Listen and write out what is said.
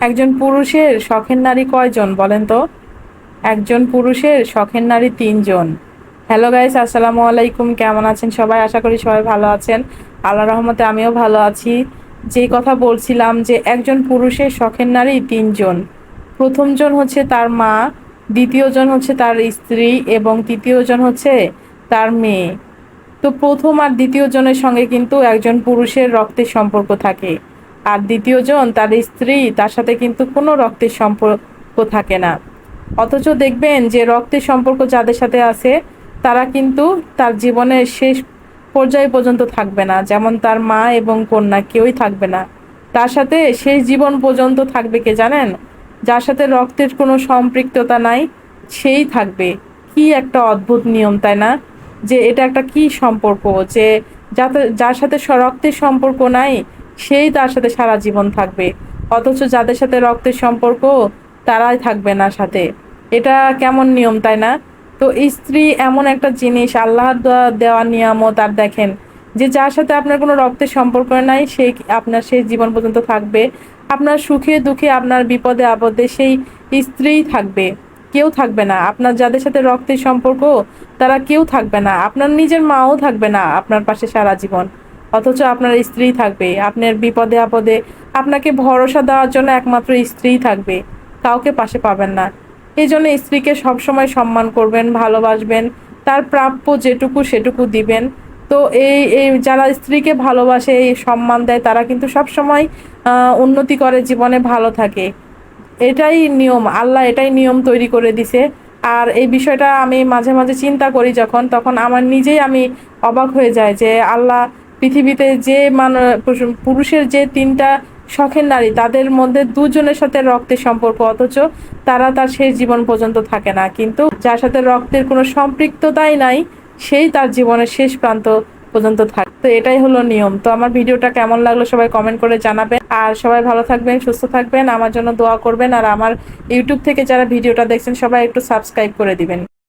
একজন পুরুষের শখের নারী কয়জন বলেন তো? একজন পুরুষের শখের নারী ৩ জন। হ্যালো গাইস, আসসালামু আলাইকুম। কেমন আছেন সবাই? আশা করি সবাই ভালো আছেন। আল্লাহর রহমতে আমিও ভালো আছি। যেই কথা বলছিলাম যে একজন পুরুষের শখের নারী ৩ জন। প্রথম জন হচ্ছে তার মা, দ্বিতীয় জন হচ্ছে তার স্ত্রী এবং তৃতীয় জন হচ্ছে তার মেয়ে। তো প্রথম আর দ্বিতীয় জনের সঙ্গে কিন্তু একজন পুরুষের রক্তের সম্পর্ক থাকে, আর দ্বিতীয় জন তার স্ত্রী, তার সাথে কিন্তু কোনো রক্তের সম্পর্ক থাকে না। অথচ দেখবেন যে রক্তের সম্পর্ক যাদের সাথে আছে তারা কিন্তু তার জীবনের শেষ পর্যায় পর্যন্ত থাকবে না। যেমন তার মা এবং কন্যা কেউই থাকবে না, তার সাথে শেষ জীবন পর্যন্ত থাকবে কে জানেন? যার সাথে রক্তের কোনো সম্পৃক্ততা নাই সেই থাকবে। কি একটা অদ্ভুত নিয়ম, তাই না? যে এটা একটা কি সম্পর্ক, যে যাতে যার সাথে রক্তের সম্পর্ক নাই সেই তার সাথে সারা জীবন থাকবে, অথচ যাদের সাথে রক্তের সম্পর্ক তারাই থাকবে না সাথে। এটা কেমন নিয়ম, তাই না? তো স্ত্রী এমন একটা জিনিস, আল্লাহর দেওয়া নিয়ামত। আর দেখেন যে যার সাথে আপনার কোনো রক্তের সম্পর্ক নাই সেই আপনার সেই জীবন পর্যন্ত থাকবে। আপনার সুখে দুঃখে, আপনার বিপদে আপদে সেই স্ত্রীই থাকবে, কেউ থাকবে না। আপনার যাদের সাথে রক্তের সম্পর্ক তারা কেউ থাকবে না, আপনার নিজের মাও থাকবে না আপনার পাশে সারা জীবন, অথচ আপনার স্ত্রী থাকবে। আপনার বিপদে আপদে আপনাকে ভরসা দেওয়ার জন্য একমাত্র স্ত্রীই থাকবে, কাউকে পাশে পাবেন না। এই জন্য স্ত্রীকে সবসময় সম্মান করবেন, ভালোবাসবেন, তার প্রাপ্য যেটুকু সেটুকু দিবেন। তো এই এই যারা স্ত্রীকে ভালোবাসে, এই সম্মান দেয়, তারা কিন্তু সবসময় উন্নতি করে, জীবনে ভালো থাকে। এটাই নিয়ম, আল্লাহ এটাই নিয়ম তৈরি করে দিছে। আর এই বিষয়টা আমি মাঝে মাঝে চিন্তা করি যখন, তখন আমার নিজেই আমি অবাক হয়ে যায় যে আল্লাহ পৃথিবীতে যে পুরুষের যে ৩টা শখের নারী, তাদের মধ্যে ২ জনের সাথে রক্তের সম্পর্ক, অথচ তারা তার শেষ জীবন পর্যন্ত থাকে না। কিন্তু যার সাথে রক্তের কোনো সম্পৃক্ততাই নাই সেই তার জীবনের শেষ প্রান্ত পর্যন্ত থাকে। তো এটাই হলো নিয়ম। তো আমার ভিডিওটা কেমন লাগলো সবাই কমেন্ট করে জানাবেন। আর সবাই ভালো থাকবেন, সুস্থ থাকবেন, আমার জন্য দোয়া করবেন। আর আমার ইউটিউব থেকে যারা ভিডিওটা দেখছেন সবাই একটু সাবস্ক্রাইব করে দিবেন।